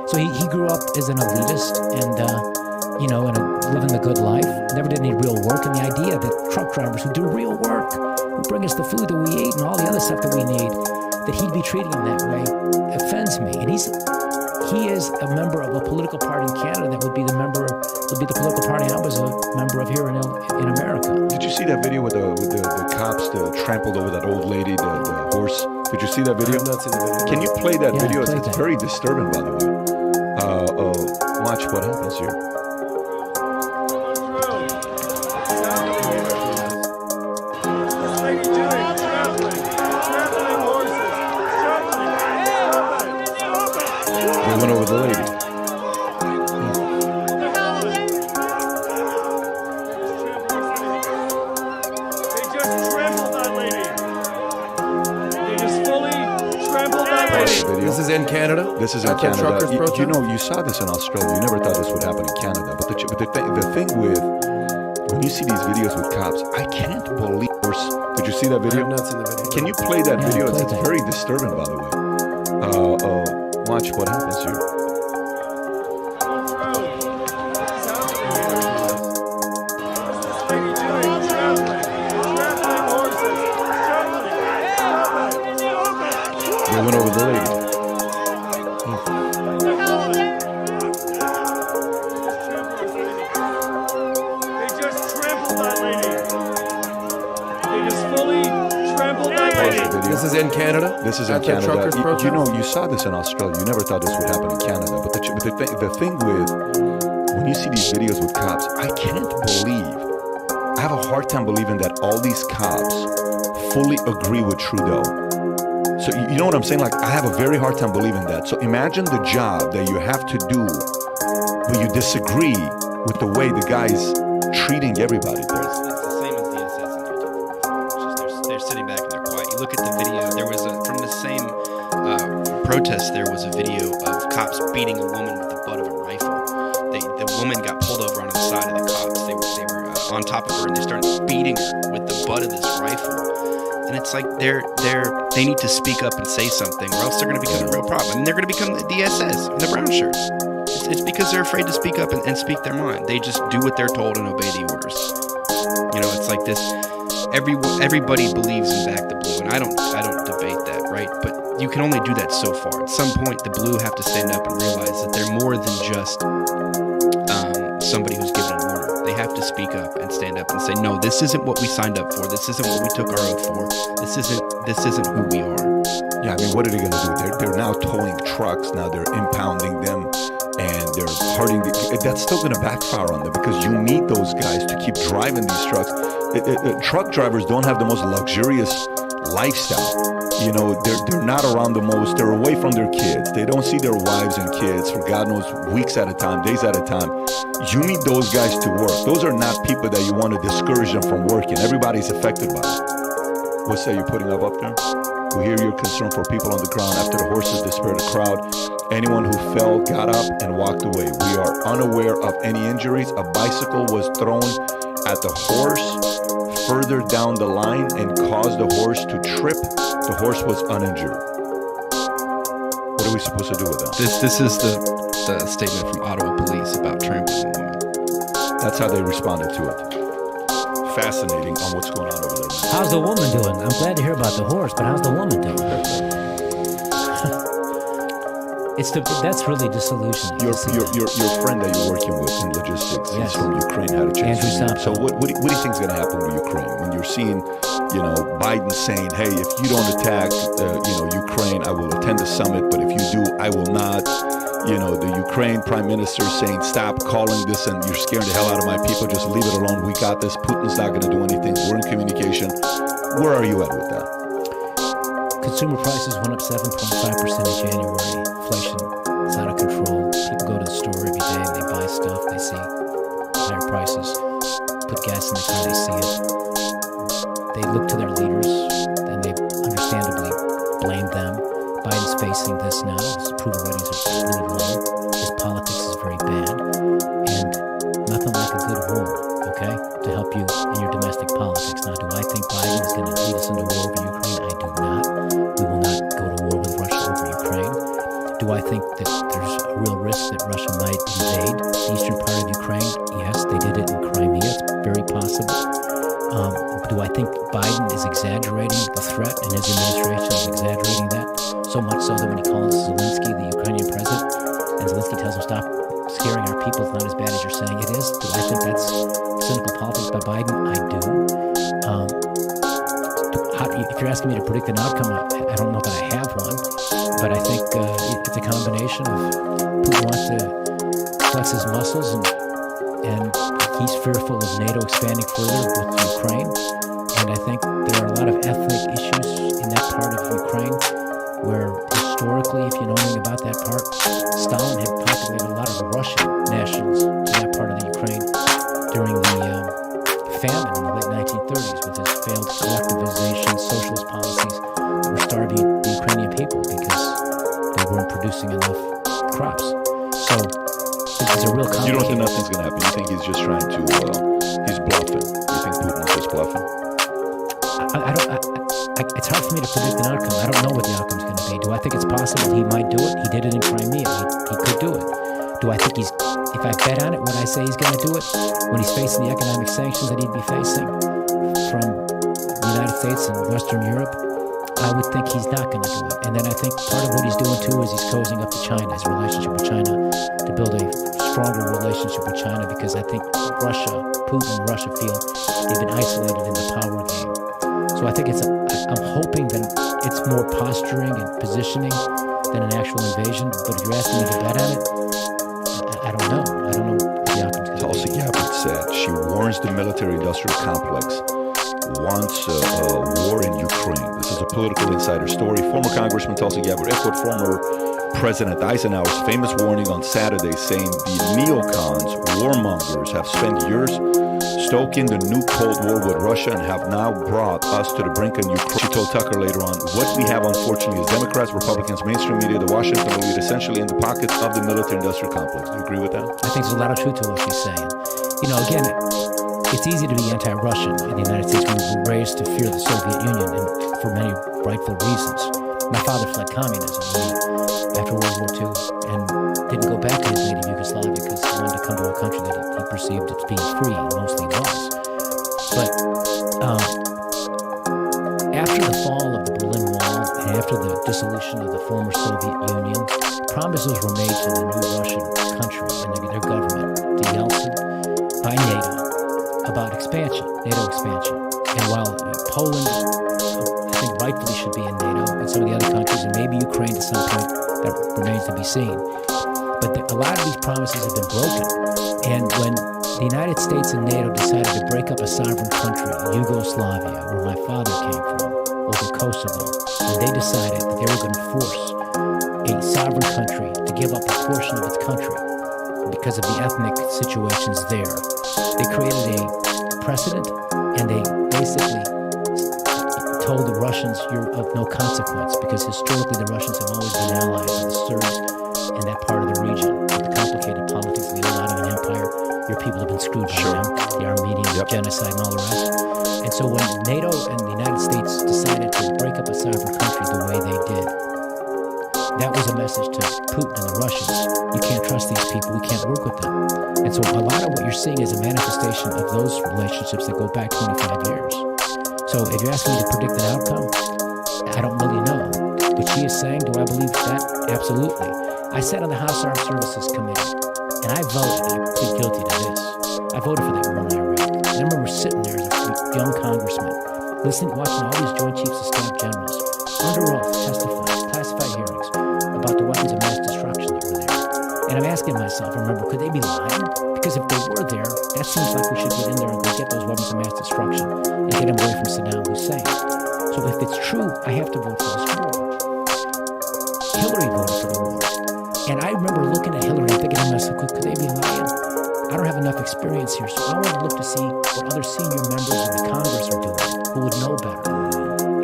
So he grew up as an elitist and, living the good life. Never did any real work. And the idea that truck drivers who do real work, who bring us the food that we eat and all the other stuff that we need, that he'd be treating them that way offends me. And he is a member of a political party in Canada that would be the political party I was a member of here in America. Did you see that video with the cops that trampled over that old lady, the horse? Did you see that video? I've not seen the video. Can you play that video? Play It's that. very disturbing, by the way. Watch what happens here. They went over the lady. This is in Canada? This is in At the Canada. truckers' protest? You saw this in Australia. You never thought this would happen in Canada. But the thing with when you see these videos with cops, I can't believe. Did you see that video? I've not seen the video. Can you play that video? play It's that. very disturbing, by the way. Watch what happens here. They went over the lady. This is in Canada? This is in At the Canada. truckers' protest? You saw this in Australia. You never thought this would happen in Canada. But the thing with when you see these videos with cops, I can't believe. I have a hard time believing that all these cops fully agree with Trudeau. So you know what I'm saying? Like, I have a very hard time believing that. So imagine the job that you have to do when you disagree with the way the guy's treating everybody there. It's the same as the SS in there. It's just they're sitting back and they're quiet. You look at the video. There was from the same protest. There was a video of cops beating a woman with the butt of a rifle. The woman got pulled over onto the side of the cops. They were on top of her and they started beating her with the butt of this rifle. And it's like they need to speak up and say something, or else they're going to become a real problem. I mean, they're going to become the SS in the brown shirts. It's because they're afraid to speak up and speak their mind. They just do what they're told and obey the orders. You know, it's like this. Everybody believes in back the blue, and I don't debate that, right? But you can only do that so far. At some point, the blue have to stand up and realize that they're more than just somebody who's given an order. They have to speak up and stand up and say, no, this isn't what we signed up for. This isn't what we took our oath for. This isn't who we are. Yeah, I mean, what are they going to do? They're now towing trucks. Now they're impounding them, and they're hurting. That's still going to backfire on them because you need those guys to keep driving these trucks. Truck drivers don't have the most luxurious lifestyle. You know, they're not around the most. They're away from their kids. They don't see their wives and kids for God knows weeks at a time, days at a time. You need those guys to work. Those are not people that you want to discourage them from working. Everybody's affected by it. What's that you're putting up there? We hear your concern for people on the ground after the horses dispersed the crowd. Anyone who fell got up and walked away. We are unaware of any injuries. A bicycle was thrown at the horse further down the line and caused the horse to trip. The horse was uninjured. What are we supposed to do with that? This is the statement from Ottawa Police about trampling a woman. That's how they responded to it. Fascinating on what's going on over there. How's the woman doing? I'm glad to hear about the horse, but how's the woman doing? That's really disillusioning. Your friend that you're working with in logistics, Yes. he's from Ukraine, had a chance. Andrew Sampo. So what do you think is going to happen with Ukraine when you're seeing, Biden saying, "Hey, if you don't attack, Ukraine, I will attend the summit, but if you do, I will not." The Ukraine Prime Minister saying, "Stop calling this, and you're scaring the hell out of my people. Just leave it alone. We got this. Putin's not going to do anything. We're in communication." Where are you at with that? Consumer prices went up 7.5% in January. Inflation is out of control. People go to the store every day and they buy stuff. They see higher prices. Put gas in the car, they see it. They look to their leaders and they understandably blame them. Biden's facing this now. His approval ratings are really low. His politics is very bad. And nothing like a good war, okay, to help you in your domestic politics. Now, do I think Biden is going to lead us into war over Ukraine? I do not. We will not go to war with Russia over Ukraine. Do I think that there's a real risk that Russia might invade the eastern part of Ukraine? Yes, they did it in Crimea. It's very possible. Do I think Biden is exaggerating the threat and his administration is exaggerating that? So much so that when he calls Zelensky, the Ukrainian president, and Zelensky tells him, "Stop scaring our people, it's not as bad as you're saying it is." Do I think that's cynical politics by Biden? I do. If you're asking me to predict an outcome, I don't know that I have one, but I think it's a combination of Putin wants to flex his muscles and he's fearful of NATO expanding further with Ukraine. And I think there are a lot of ethnic issues in that part of Ukraine where historically, if you know anything about that part, Stalin had populated a lot of Russian nationals to that part of the Ukraine during the famine in the late 1930s with his failed collectivization, socialist policies that were starving the Ukrainian people because they weren't producing enough crops. So it's a real complicated... You don't think nothing's going to happen? You think he's just trying to, he's bluffing? You think Putin's just bluffing? It's hard for me to predict an outcome. I don't know what the outcome's going to be. Do I think it's possible he might do it? He did it in Crimea. He could do it. Do I think if I bet on it, would I say he's going to do it when he's facing the economic sanctions that he'd be facing from the United States and Western Europe? I would think he's not going to do it. And then I think part of what he's doing too is he's cozying up to China, his relationship with China, to build a stronger relationship with China, because I think Putin and Russia feel they've been isolated in the power game. So I think I'm hoping that it's more posturing and positioning than an actual invasion. But if you're asking me to bet on it, I don't know. I don't know what the outcome's going to Tulsi be. Gabbard said she warns the military-industrial complex wants a war in Ukraine. This is a political insider story. Former Congressman Tulsi Gabbard echoed former President Eisenhower's famous warning on Saturday, saying the neocons, warmongers, have spent years stoking the new Cold War with Russia and have now brought us to the brink of Ukraine. She told Tucker later on, "What we have, unfortunately, is Democrats, Republicans, mainstream media, the Washington elite, essentially in the pockets of the military-industrial complex." Do you agree with that? I think there's a lot of truth to what she's saying. Again, it's easy to be anti-Russian in the United States. We were raised to fear the Soviet Union, and for many rightful reasons. My father fled communism after World War II and didn't go back to his native Yugoslavia because he wanted to come to a country that he perceived as being free, and mostly was. But after the fall of the Berlin Wall and after the dissolution of the former Soviet Union, promises were made to the new Russian country and their government, to Yeltsin, by NATO, about expansion, NATO expansion. And while Poland, I think, rightfully should be in NATO, and some of the other countries, and maybe Ukraine to some point, that remains to be seen. But a lot of these promises have been broken. And when the United States and NATO decided to break up a sovereign country, Yugoslavia, where my father came from, over Kosovo, and they decided that they were going to force a sovereign country to give up a portion of its country because of the ethnic situations there, they created a precedent, and they basically told the Russians, "You're of no consequence," because historically the Russians have always been allies of the Serbs in that part of the region. With the complicated politics of the old Ottoman Empire, your people have been screwed by them, the Armenian genocide and all the rest. And so when NATO and the United States decided to break up a sovereign country the way they did, That was a message to Putin and the Russians. You can't trust these people. We can't work with them. And so a lot of what you're seeing is a manifestation of those relationships that go back 25 years. So if you're asking me to predict an outcome, I don't really know. What she is saying, do I believe that? Absolutely. I sat on the House Armed Services Committee, and I voted, I plead guilty to this. I voted for that war in Iraq. I remember sitting there as a young congressman, listening, watching all these Joint Chiefs of Staff generals, under oath, testifying, classified hearings about the weapons of mass destruction that were there. And I'm asking myself, remember, could they be lying? Because if they were there, that seems like we should get in there and go get those weapons of mass destruction and get them away from Saddam Hussein. So if it's true, I have to vote for this war. Hillary voted for the war. And I remember looking at Hillary and thinking to myself, could they be lying? I don't have enough experience here, so I want to look to see what other senior members of the Congress are doing who would know better.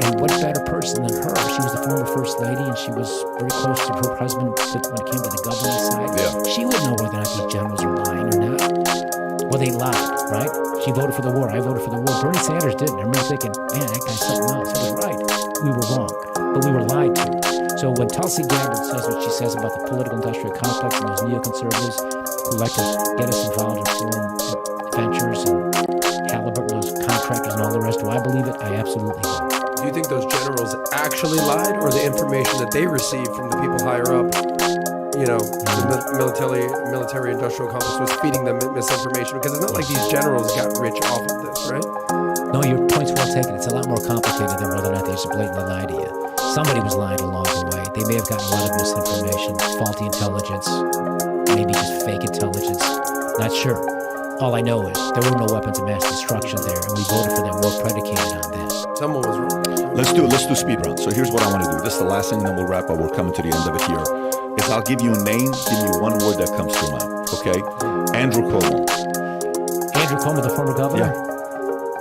And what better person than her? She was the former First Lady, and she was very close to her husband when it came to the government side. Yeah. She would know whether or not these generals are lying or not. Well, they lied, right? She voted for the war. I voted for the war. Bernie Sanders didn't. I remember thinking, man, that guy's something else. He was right. We were wrong, but we were lied to. So when Tulsi Gabbard says what she says about the political industrial complex and those neoconservatives who like to get us involved in foreign ventures and Halliburton, those contractors and all the rest, do I believe it? I absolutely do. Do you think those generals actually lied, or the information that they received from the people higher up, the military industrial complex was feeding them misinformation? Because it's not like these generals got rich off of this, right? No, your point's well taken. It's a lot more complicated than whether or not they just blatantly lie to you. Somebody was lying along the way. They may have gotten a lot of misinformation, faulty intelligence, maybe just fake intelligence. Not sure. All I know is there were no weapons of mass destruction there, and we voted for that war predicated on that. Someone was wrong. Let's do speed run. So here's what I want to do. This is the last thing, and then we'll wrap up. We're coming to the end of it here. Is I'll give you a name, give me one word that comes to mind. Okay? Andrew Cuomo. Andrew Cuomo, the former governor? Yeah.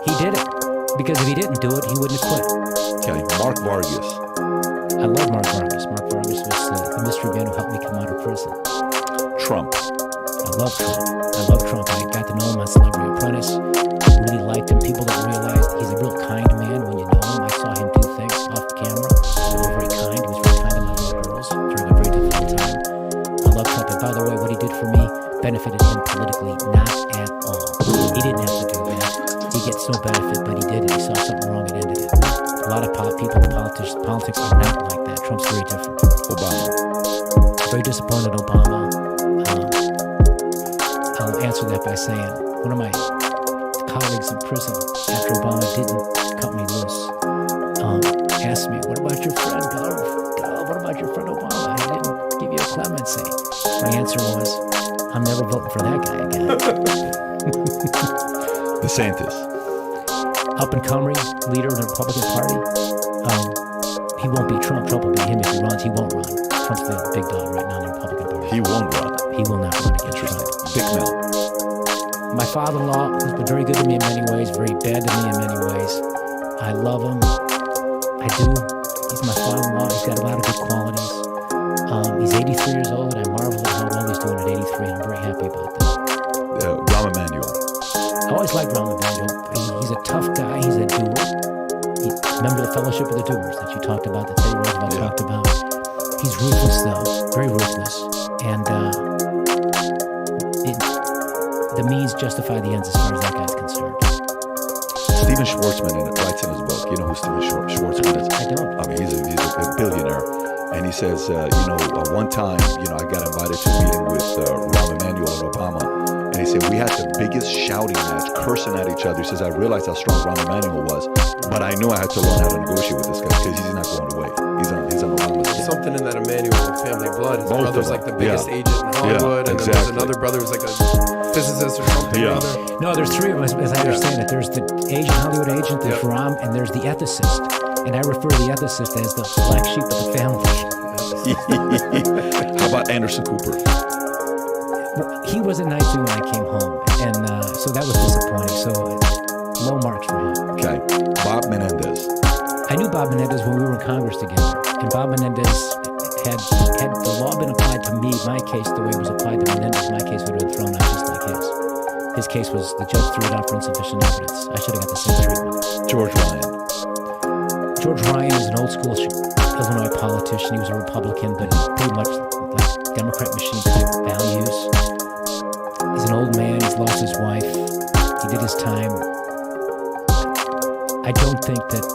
He did it. Because if he didn't do it, he wouldn't have quit. Okay. Mark Vargas. I love Mark Vargas. Mark Vargas was the mystery man who helped me come out of prison. Trump. I love Trump. I got to know him on Celebrity Apprentice. Really liked him. People don't realize he's a real kind man when you know him. I saw him do things off camera. He was very kind. He was very kind to my little girls during a very difficult time. I love Trump. And by the way, what he did for me benefited him politically not at all. He didn't have to do that. He gets no benefit, but he did it. He saw something wrong and ended it. A lot of people in politics are not like that. Trump's very different. Obama. Very disappointed in Obama. I'll answer that by saying one of my colleagues in prison, after Obama didn't cut me loose, asked me, what about your friend, Gov? What about your friend Obama? I didn't give you a clemency. My answer was, I'm never voting for that guy again. DeSantis. Up and coming leader of the Republican Party. He won't beat Trump. Trump will beat him if he runs. He won't run. Trump's the big dog right now in the Republican Party. He won't run. He will not run against Trump. Dick Mel. My father-in-law, who's been very good to me in many ways, very bad to me in many ways. I love him. I do. He's my father-in-law. He's got a lot of good qualities. He's 83 years old, and I marvel at how well he's doing at 83, and I'm very happy about that. Rahm Emanuel. I always liked Rahm Emanuel. He's a tough guy. He's a doer. Remember the Fellowship of the Doers that you talked about, that Teddy Roosevelt talked about? He's ruthless, though. Very ruthless. And the means justify the ends as far as that guy's concerned. Stephen Schwartzman writes in his book. You know who Stephen Schwartzman is? I don't. I mean, he's a billionaire. And he says, one time, I got invited to a meeting with Rahm Emanuel and Obama. And he said, we had the biggest shouting match, cursing at each other. He says, I realized how strong Rahm Emanuel was, but I knew I had to learn how to negotiate with this guy because he's not going away. He's on Obama's team. Something in that Emanuel family blood. His brother's like the biggest agent in Hollywood, and then exactly. there's another brother who's like a physicist or something. Yeah. No, there's three of us, as I understand it. There's the Hollywood agent, there's Rahm, and there's the ethicist. And I refer to the ethicist as the black sheep of the family. How about Anderson Cooper? He wasn't nice to me when I came home, and so that was disappointing. So low marks for him. Okay. Bob Menendez. I knew Bob Menendez when we were in Congress together, and Bob Menendez had the law been applied to me, my case, the way it was applied to Menendez, my case would have been thrown out just like his. His case was, the judge threw it out for insufficient evidence. I should have got the same treatment. George Ryan. George Ryan is an old school Illinois politician. He was a Republican, but pretty much like Democrat machine type values. He's an old man. He's lost his wife. He did his time. I don't think that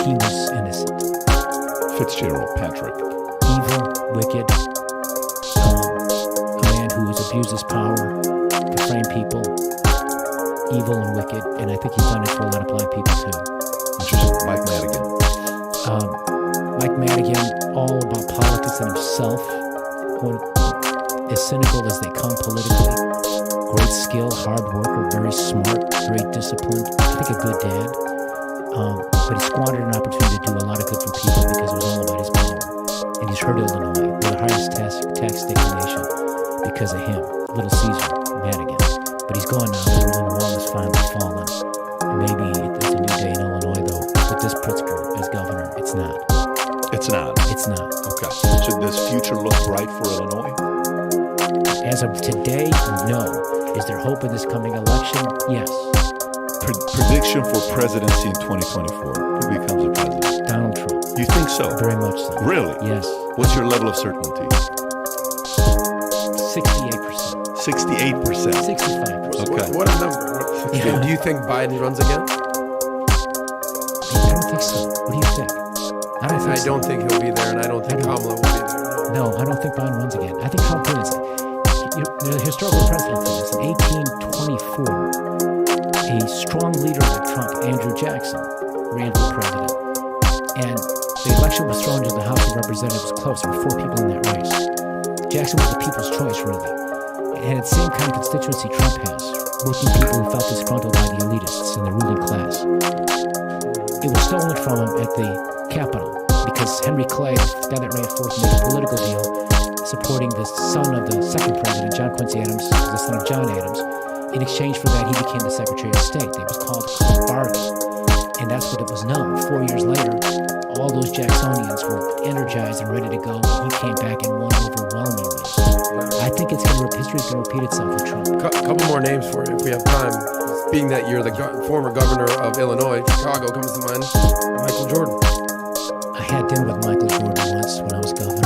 he was innocent. Fitzgerald, Patrick. Evil, wicked, a man who has abused his power to frame people. Evil and wicked, and I think he's done it to a lot of black people too. Interesting. Mike Madigan. Mike Madigan, all about politics and himself. As cynical as they come politically. Great skill, hard worker, very smart, very disciplined. I think a good dad. But he squandered an opportunity to do a lot of good for people because it was all about his power. And he's hurt Illinois. We're the highest tax state in the nation because of him. Little Caesar, Madigan. But he's gone now. The Berlin Wall has finally fallen. And maybe there's a new day in Illinois, though. With this Pritzker as governor, it's not. It's not. It's not. Okay. So does future look bright for Illinois? As of today, no. Is there hope in this coming election? Yes. Prediction for presidency in 2024. Who becomes the president? Donald Trump. You think so? Very much so. Really? Yes. What's your level of certainty? 68%. 68%. 65%. Okay. What a number. Yeah. Do you think Biden runs again? I don't think so. What do you think? I don't think I so. don't think he'll be there, and I don't think Kamala will be there. No, I don't think Biden runs again. I think Trump wins. There's a historical precedent for this. In 1824, a strong leader like Trump, Andrew Jackson, ran for president. And the election was thrown to the House of Representatives close. There were 4 people in that race. Jackson was the people's choice, really. And it's the same kind of constituency Trump has. Working people who felt disgruntled by the elitists and the ruling class. It was stolen from him at the Capitol because Henry Clay, the guy that ran forth, made a political deal supporting the son of the second president, John Quincy Adams, the son of John Adams. In exchange for that, he became the Secretary of State. It was called a bargain. And that's what it was known. 4 years later, all those Jacksonians were energized and ready to go. And he came back and won overwhelmingly. I think history's going to repeat itself with Trump. Couple more names for you if we have time. Being that you're the former governor of Illinois, Chicago comes to mind. Michael Jordan. I had dinner with Michael Jordan once when I was governor.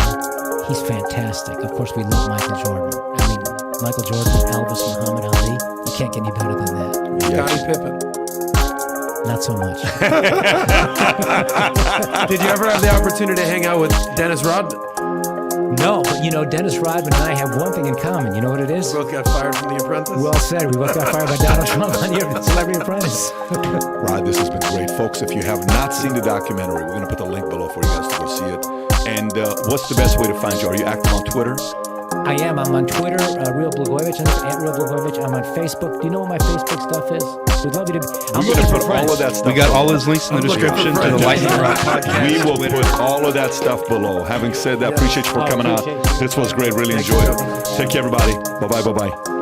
He's fantastic. Of course, we love Michael Jordan. I mean, Michael Jordan, Elvis, Muhammad Ali. You can't get any better than that. Scottie Pippen. Not so much. Did you ever have the opportunity to hang out with Dennis Rodman? No, but Dennis Rodman and I have one thing in common. You know what it is? Both got fired from The Apprentice. Well said. We both got fired by Donald Trump on your Celebrity Apprentice. Rod, this has been great. Folks, if you have not seen the documentary, we're going to put the link below for you guys to go see it. And what's the best way to find you? Are you active on Twitter? I am. I'm on Twitter, Real Blagojevich, at Real Blagojevich. I'm on Facebook. Do you know what my Facebook stuff is? We'd love you to. I'm We're going to put all of that stuff. We got all his links in the description to the Lightning Round podcast. We will put all of that stuff below. Having said that, appreciate you for coming out. Appreciate you. This was great. Really enjoyed it. Take care, everybody. Bye-bye. Bye-bye.